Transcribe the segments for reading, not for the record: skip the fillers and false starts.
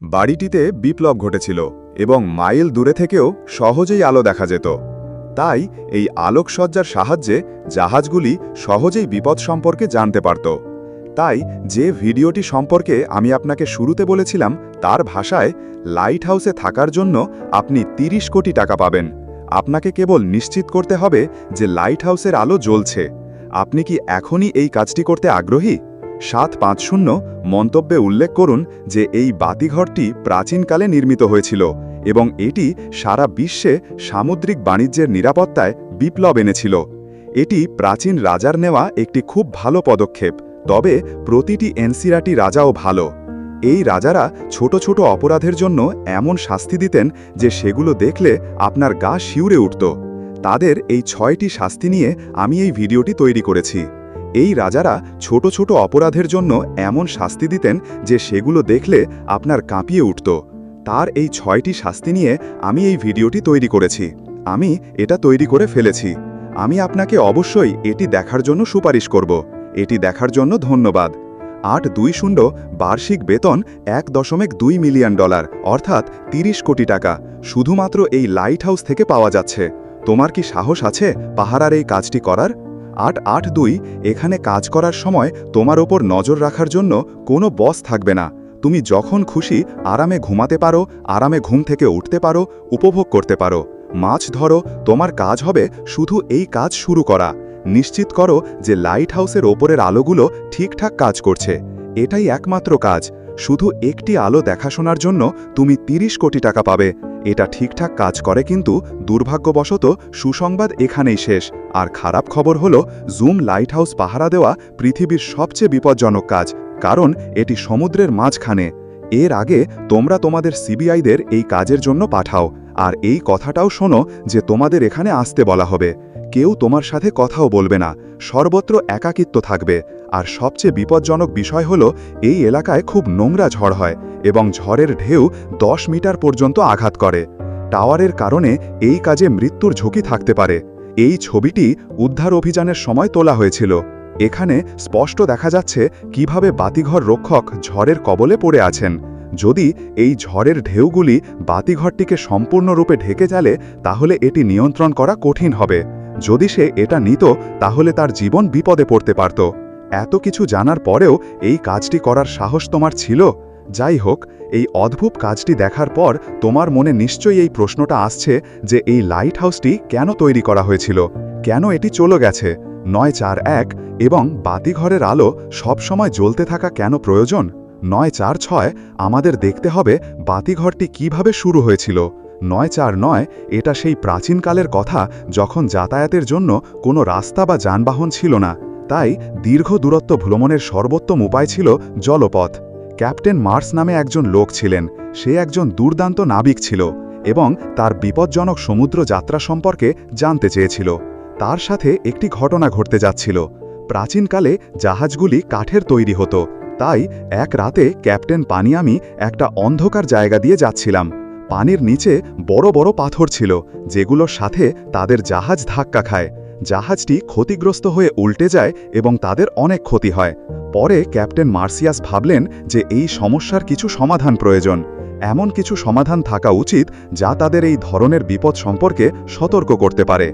বাড়িটিতে বিপ্লব ঘটেছিল এবং মাইল দূরে থেকেও সহজেই আলো দেখা যেত। তাই এই আলোকসজ্জার সাহায্যে জাহাজগুলি সহজেই বিপদ সম্পর্কে জানতে পারত। তাই যে ভিডিওটি সম্পর্কে আমি আপনাকে শুরুতে বলেছিলাম, তার ভাষায় লাইট হাউসে থাকার জন্য আপনি ৩০ কোটি টাকা পাবেন। আপনাকে কেবল নিশ্চিত করতে হবে যে লাইট হাউসের আলো জ্বলছে। আপনি কি এখনই এই কাজটি করতে আগ্রহী? ৭৫০ মন্তব্যে উল্লেখ করুন যে এই বাতিঘরটি প্রাচীনকালে নির্মিত হয়েছিল এবং এটি সারা বিশ্বে সামুদ্রিক বাণিজ্যের নিরাপত্তায় বিপ্লব এনেছিল। এটি প্রাচীন রাজার নেওয়া একটি খুব ভালো পদক্ষেপ, তবে প্রতিটি এনসিআরটি রাজাও ভালো। এই রাজারা ছোট ছোট অপরাধের জন্য এমন শাস্তি দিতেন যে সেগুলো দেখলে আপনার গা শিউরে উঠত। তাদের এই ৬টি শাস্তি নিয়ে আমি এই ভিডিওটি তৈরি করেছি। এই রাজারা ছোট ছোট অপরাধের জন্য এমন শাস্তি দিতেন যে সেগুলো দেখলে আপনার কাঁপিয়ে উঠত। তার এই ৬টি শাস্তি নিয়ে আমি এই ভিডিওটি তৈরি করেছি। আমি এটা তৈরি করে ফেলেছি। আমি আপনাকে অবশ্যই এটি দেখার জন্য সুপারিশ করব। এটি দেখার জন্য ধন্যবাদ। ৮২০ বার্ষিক বেতন $১.২ মিলিয়ন, অর্থাৎ ৩০ কোটি টাকা শুধুমাত্র এই লাইট হাউস থেকে পাওয়া যাচ্ছে। তোমার কি সাহস আছে পাহারার এই কাজটি করার? ৮৮২ এখানে কাজ করার সময় তোমার ওপর নজর রাখার জন্য কোনো বস থাকবে না। তুমি যখন খুশি আরামে ঘুমাতে পারো, আরামে ঘুম থেকে উঠতে পারো, উপভোগ করতে পারো। মাছ ধরো, তোমার কাজ হবে শুধু এই কাজ শুরু করা। নিশ্চিত করো যে লাইট হাউসের ওপরের আলোগুলো ঠিকঠাক কাজ করছে। এটাই একমাত্র কাজ। শুধু একটি আলো দেখাশোনার জন্য তুমি ৩০ কোটি টাকা পাবে। এটা ঠিকঠাক কাজ করে, কিন্তু দুর্ভাগ্যবশত সুসংবাদ এখানেই শেষ। আর খারাপ খবর হলো, জুম লাইট হাউস পাহারা দেওয়া পৃথিবীর সবচেয়ে বিপজ্জনক কাজ, কারণ এটি সমুদ্রের মাঝখানে। এর আগে তোমরা তোমাদের সিবিআইদের এই কাজের জন্য পাঠাও, আর এই কথাটাও শোনো যে তোমাদের এখানে আসতে বলা হবে। কেউ তোমার সাথে কথাও বলবে না, সর্বত্র একাকিত্ব থাকবে। আর সবচেয়ে বিপজ্জনক বিষয় হলো, এই এলাকায় খুব নোংরা ঝড় হয় এবং ঝড়ের ঢেউ ১০ মিটার পর্যন্ত আঘাত করে। টাওয়ারের কারণে এই কাজে মৃত্যুর ঝুঁকি থাকতে পারে। এই ছবিটি উদ্ধার অভিযানের সময় তোলা হয়েছিল। এখানে স্পষ্ট দেখা যাচ্ছে কিভাবে বাতিঘর রক্ষক ঝড়ের কবলে পড়ে আছেন। যদি এই ঝড়ের ঢেউগুলি বাতিঘরটিকে সম্পূর্ণরূপে ঢেকে যায়, তাহলে এটি নিয়ন্ত্রণ করা কঠিন হবে। যদি সে এটা নিত, তাহলে তার জীবন বিপদে পড়তে পারত। এত কিছু জানার পরেও এই কাজটি করার সাহস তোমার ছিল? যাই হোক, এই অদ্ভুত কাজটি দেখার পর তোমার মনে নিশ্চয়ই এই প্রশ্নটা আসছে যে এই লাইট হাউসটি কেন তৈরি করা হয়েছিল, কেন এটি চলে গেছে ৯৪১ এবং বাতিঘরের আলো সবসময় জ্বলতে থাকা কেন প্রয়োজন? ৯৪৬ আমাদের দেখতে হবে বাতিঘরটি কিভাবে শুরু হয়েছিল। ৯৪৯ এটা সেই প্রাচীনকালের কথা, যখন যাতায়াতের জন্য কোনো রাস্তা বা যানবাহন ছিল না। তাই দীর্ঘ দূরত্ব ভ্রমণের সর্বোত্তম উপায় ছিল জলপথ। ক্যাপ্টেন মার্স নামে একজন লোক ছিলেন। সে একজন দুর্দান্ত নাবিক ছিল এবং তার বিপজ্জনক সমুদ্র যাত্রা সম্পর্কে জানতে চেয়েছিল। তার সাথে একটি ঘটনা ঘটতে যাচ্ছিল। প্রাচীনকালে জাহাজগুলি কাঠের তৈরি হতো। তাই এক রাতে ক্যাপ্টেন পানিয়ামি একটা অন্ধকার জায়গা দিয়ে যাচ্ছিলাম। পানির নিচে বড় বড় পাথর ছিল, যেগুলোর সাথে তাদের জাহাজ ধাক্কা খায়। জাহাজটি ক্ষতিগ্রস্ত হয়ে উল্টে যায় এবং তাদের অনেক ক্ষতি হয়। পরে ক্যাপ্টেন মার্সিয়াস ভাবলেন যে এই সমস্যার কিছু সমাধান প্রয়োজন। এমন কিছু সমাধান থাকা উচিত যা তাদের এই ধরনের বিপদ সম্পর্কে সতর্ক করতে পারে।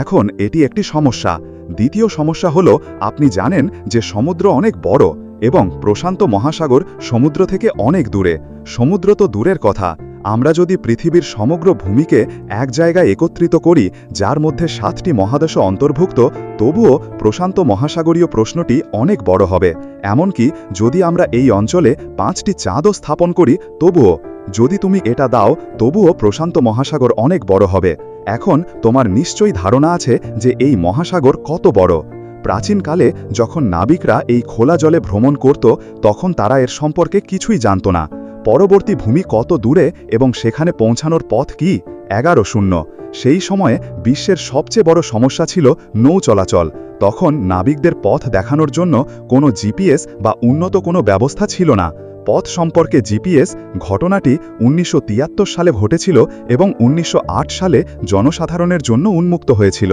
এখন এটি একটি সমস্যা। দ্বিতীয় সমস্যা হলো, আপনি জানেন যে সমুদ্র অনেক বড় এবং প্রশান্ত মহাসাগর সমুদ্র থেকে অনেক দূরে। সমুদ্র তো দূরের কথা, আমরা যদি পৃথিবীর সমগ্র ভূমিকে এক জায়গায় একত্রিত করি, যার মধ্যে 7টি মহাদেশ অন্তর্ভুক্ত, তবুও প্রশান্ত মহাসাগরীয় প্রশ্নটি অনেক বড় হবে। এমনকি যদি আমরা এই অঞ্চলে 5টি চাঁদও স্থাপন করি, তবুও যদি তুমি এটা দাও, তবুও প্রশান্ত মহাসাগর অনেক বড় হবে। এখন তোমার নিশ্চয়ই ধারণা আছে যে এই মহাসাগর কত বড়। প্রাচীনকালে যখন নাবিকরা এই খোলা জলে ভ্রমণ করত, তখন তারা এর সম্পর্কে কিছুই জানত না। পরবর্তী ভূমি কত দূরে এবং সেখানে পৌঁছানোর পথ কি? 1100। সেই সময়ে বিশ্বের সবচেয়ে বড় সমস্যা ছিল নৌ চলাচল। তখন নাবিকদের পথ দেখানোর জন্য কোনো জিপিএস বা উন্নত কোনো ব্যবস্থা ছিল না। পথ সম্পর্কে জিপিএস ঘটনাটি 1973 সালে ঘটেছিল এবং 1908 সালে জনসাধারণের জন্য উন্মুক্ত হয়েছিল।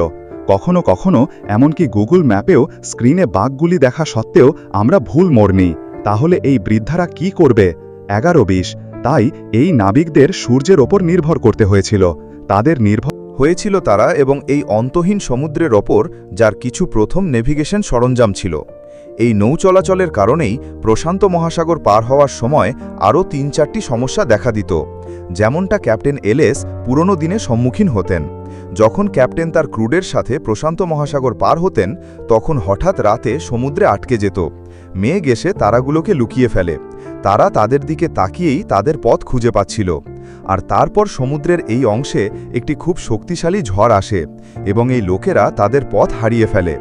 কখনো কখনো এমনকি গুগল ম্যাপেও স্ক্রিনে বাঘগুলি দেখা সত্ত্বেও আমরা ভুল মোড় নিই। তাহলে এই বৃদ্ধারা কি করবে? 11-20 তাই এই নাবিকদের সূর্যের ওপর নির্ভর করতে হয়েছিল। তাদের নির্ভর হয়েছিল তারা এবং এই অন্তহীন সমুদ্রের ওপর, যার কিছু প্রথম নেভিগেশন সরঞ্জাম ছিল। এই নৌ চলাচলের কারণেই প্রশান্ত মহাসাগর পার হওয়ার সময় আরও ৩-৪টি সমস্যা দেখা দিত, যেমনটা ক্যাপ্টেন এলএস পুরনো দিনে সম্মুখীন হতেন। যখন ক্যাপ্টেন তার ক্রুডের সাথে প্রশান্ত মহাসাগর পার হতেন, তখন হঠাৎ রাতে সমুদ্রে আটকে যেত। মেঘ এসে তারাগুলোকে লুকিয়ে ফেলে। তারা তাদের দিকে তাকিয়েই তাদের পথ খুঁজে পাচ্ছিল। আর তারপর সমুদ্রের এই অংশে একটি খুব শক্তিশালী ঝড় আসে এবং এই লোকেরা তাদের পথ হারিয়ে ফেলে।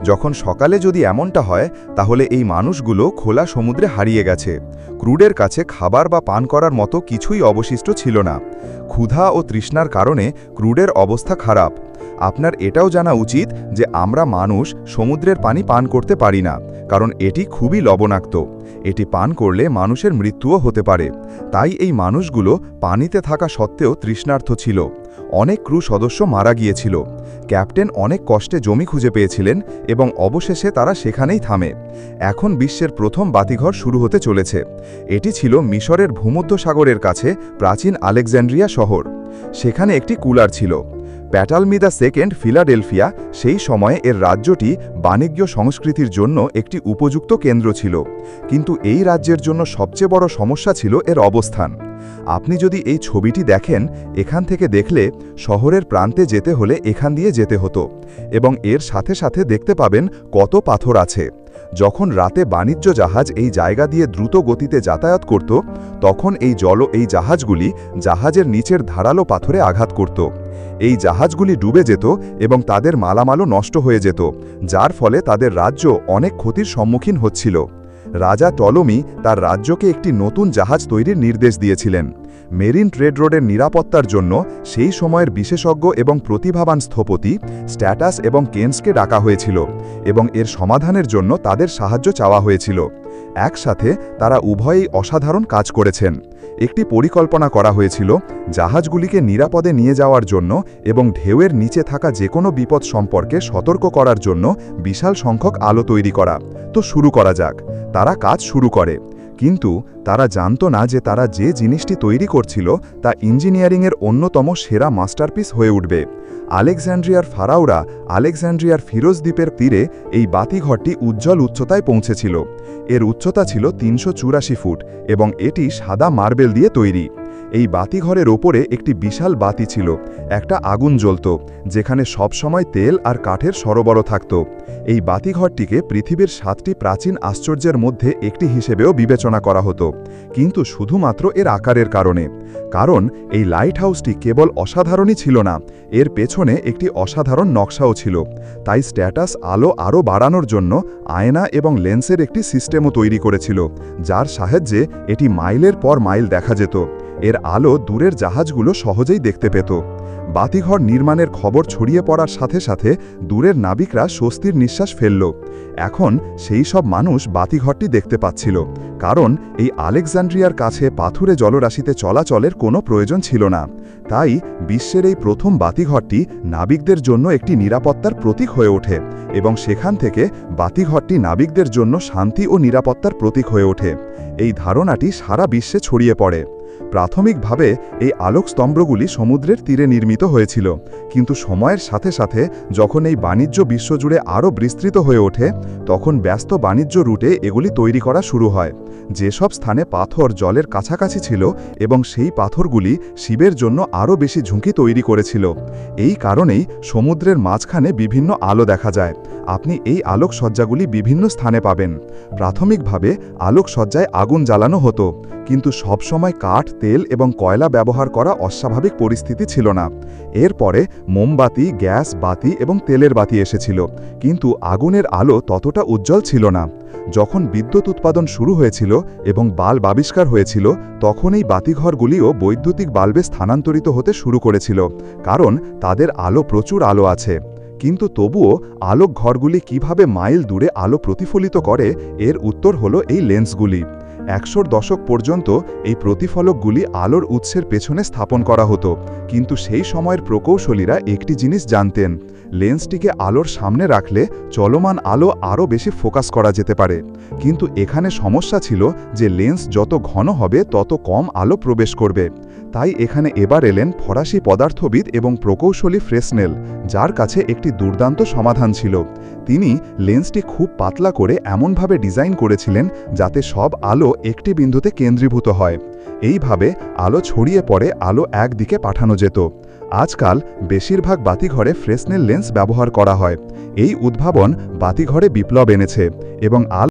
যখন সকালে যদি এমনটা হয়, তাহলে এই মানুষগুলো খোলা সমুদ্রে হারিয়ে গেছে। ক্রুডের কাছে খাবার বা পান করার মতো কিছুই অবশিষ্ট ছিল না। ক্ষুধা ও তৃষ্ণার কারণে ক্রুডের অবস্থা খারাপ। আপনার এটাও জানা উচিত যে আমরা মানুষ সমুদ্রের পানি পান করতে পারি না, কারণ এটি খুবই লবণাক্ত। এটি পান করলে মানুষের মৃত্যুও হতে পারে। তাই এই মানুষগুলো পানিতে থাকা সত্ত্বেও তৃষ্ণার্ত ছিল। অনেক ক্রু সদস্য মারা গিয়েছিল। ক্যাপ্টেন অনেক কষ্টে জমি খুঁজে পেয়েছিলেন এবং অবশেষে তারা সেখানেই থামে। এখন বিশ্বের প্রথম বাতিঘর শুরু হতে চলেছে। এটি ছিল মিশরের ভূমধ্যসাগরের কাছে প্রাচীন আলেকজান্ড্রিয়া শহর। সেখানে একটি কুলার ছিল। প্যাটালমিদা সেকেন্ড ফিলাডেলফিয়া সেই সময়ে এর রাজ্যটি বাণিজ্য সংস্কৃতির জন্য একটি উপযুক্ত কেন্দ্র ছিল। কিন্তু এই রাজ্যের জন্য সবচেয়ে বড় সমস্যা ছিল এর অবস্থান। আপনি যদি এই ছবিটি দেখেন, এখান থেকে দেখলে শহরের প্রান্তে যেতে হলে এখান দিয়ে যেতে হতো এবং এর সাথে সাথে দেখতে পাবেন কত পাথর আছে। যখন রাতে বাণিজ্য জাহাজ এই জায়গা দিয়ে দ্রুত গতিতে যাতায়াত করত, তখন এই জাহাজগুলি জাহাজের নিচের ধারালো পাথরে আঘাত করত। এই জাহাজগুলি ডুবে যেত এবং তাদের মালামালও নষ্ট হয়ে যেত, যার ফলে তাদের রাজ্য অনেক ক্ষতির সম্মুখীন হচ্ছিল। রাজা টলমি তার রাজ্যকে একটি নতুন জাহাজ তৈরির নির্দেশ দিয়েছিলেন। মেরিন ট্রেড রোডের নিরাপত্তার জন্য সেই সময়ের বিশেষজ্ঞ এবং প্রতিভাবান স্থপতি স্ট্যাটাস এবং কেন্সকে ডাকা হয়েছিল এবং এর সমাধানের জন্য তাদের সাহায্য চাওয়া হয়েছিল। একসাথে তারা উভয়েই অসাধারণ কাজ করেছেন। একটি পরিকল্পনা করা হয়েছিল জাহাজগুলিকে নিরাপদে নিয়ে যাওয়ার জন্য এবং ঢেউয়ের নিচে থাকা যে কোনো বিপদ সম্পর্কে সতর্ক করার জন্য বিশাল সংখ্যক আলো তৈরি করা। তো শুরু করা যাক। তারা কাজ শুরু করে, কিন্তু তারা জানত না যে তারা যে জিনিসটি তৈরি করছিল তা ইঞ্জিনিয়ারিংয়ের অন্যতম সেরা মাস্টারপিস হয়ে উঠবে। আলেকজান্ড্রিয়ার ফারাওরা আলেকজান্ড্রিয়ার ফিরোজ দ্বীপের তীরে এই বাতিঘরটি উজ্জ্বল উচ্চতায় পৌঁছেছিল। এর উচ্চতা ছিল ৩৮৪ ফুট এবং এটি সাদা মার্বেল দিয়ে তৈরি। এই বাতিঘরের ওপরে একটি বিশাল বাতি ছিল, একটা আগুন জ্বলত, যেখানে সবসময় তেল আর কাঠের সরবরাহ থাকত। এই বাতিঘরটিকে পৃথিবীর 7টি প্রাচীন আশ্চর্যের মধ্যে একটি হিসেবেও বিবেচনা করা হতো, কিন্তু শুধুমাত্র এর আকারের কারণে। কারণ এই লাইট হাউসটি কেবল অসাধারণই ছিল না, এর পেছনে একটি অসাধারণ নকশাও ছিল। তাই স্ট্যাটাস আলো আরও বাড়ানোর জন্য আয়না এবং লেন্সের একটি সিস্টেমও তৈরি করেছিল, যার সাহায্যে এটি মাইলের পর মাইল দেখা যেত। এর আলো দূরের জাহাজগুলো সহজেই দেখতে পেত। বাতিঘর নির্মাণের খবর ছড়িয়ে পড়ার সাথে সাথে দূরের নাবিকরা স্বস্তির নিঃশ্বাস ফেলল। এখন সেই সব মানুষ বাতিঘরটি দেখতে পাচ্ছিল, কারণ এই আলেকজান্ড্রিয়ার কাছে পাথুরে জলরাশিতে চলাচলের কোনো প্রয়োজন ছিল না। তাই বিশ্বের এই প্রথম বাতিঘরটি নাবিকদের জন্য একটি নিরাপত্তার প্রতীক হয়ে ওঠে এবং সেখান থেকে বাতিঘরটি নাবিকদের জন্য শান্তি ও নিরাপত্তার প্রতীক হয়ে ওঠে। এই ধারণাটি সারা বিশ্বে ছড়িয়ে পড়ে। প্রাথমিকভাবে এই আলোকস্তম্ভগুলি সমুদ্রের তীরে নির্মিত হয়েছিল, কিন্তু সময়ের সাথে সাথে যখন এই বাণিজ্য বিশ্বজুড়ে আরও বিস্তৃত হয়ে ওঠে, তখন ব্যস্ত বাণিজ্য রুটে এগুলি তৈরি করা শুরু হয়। যেসব স্থানে পাথর জলের কাছাকাছি ছিল এবং সেই পাথরগুলি শিবের জন্য আরও বেশি ঝুঁকি তৈরি করেছিল। এই কারণেই সমুদ্রের মাঝখানে বিভিন্ন আলো দেখা যায়। আপনি এই আলোকসজ্জাগুলি বিভিন্ন স্থানে পাবেন। প্রাথমিকভাবে আলোকসজ্জায় আগুন জ্বালানো হতো, কিন্তু সবসময় কাঠ, তেল এবং কয়লা ব্যবহার করা অস্বাভাবিক পরিস্থিতি ছিল না। এরপরে মোমবাতি, গ্যাস বাতি এবং তেলের বাতি এসেছিল, কিন্তু আগুনের আলো ততটা উজ্জ্বল ছিল না। যখন বিদ্যুৎ উৎপাদন শুরু হয়েছিল এবং বাল্ব আবিষ্কার হয়েছিল, তখন এই বাতিঘরগুলিও বৈদ্যুতিক বাল্বে স্থানান্তরিত হতে শুরু করেছিল, কারণ তাদের প্রচুর আলো আছে। কিন্তু তবুও আলোক ঘরগুলি কিভাবে মাইল দূরে আলো প্রতিফলিত করে, এর উত্তর হলো এই লেন্সগুলি। 100 দশক পর্যন্ত এই প্রতিফলকগুলি আলোর উৎসের পেছনে স্থাপন করা হতো, কিন্তু সেই সময়ের প্রকৌশলীরা একটি জিনিস জানতেন: লেন্সটিকে আলোর সামনে রাখলে চলমান আলো আরও বেশি ফোকাস করা যেতে পারে। কিন্তু এখানে সমস্যা ছিল যে লেন্স যত ঘন হবে তত কম আলো প্রবেশ করবে। তাই এখানে এবার এলেন ফরাসি পদার্থবিদ এবং প্রকৌশলী ফ্রেসনেল, যার কাছে একটি দুর্দান্ত সমাধান ছিল। তিনি লেন্সটি খুব পাতলা করে এমনভাবে ডিজাইন করেছিলেন যাতে সব আলো একটি বিন্দুতে কেন্দ্রীভূত হয়। এইভাবে আলো ছড়িয়ে পড়ে আলো একদিকে পাঠানো যেত। আজকাল বেশিরভাগ বাতিঘরে ফ্রেসনেল লেন্স ব্যবহার করা হয়। এই উদ্ভাবন বাতিঘরে বিপ্লব এনেছে এবং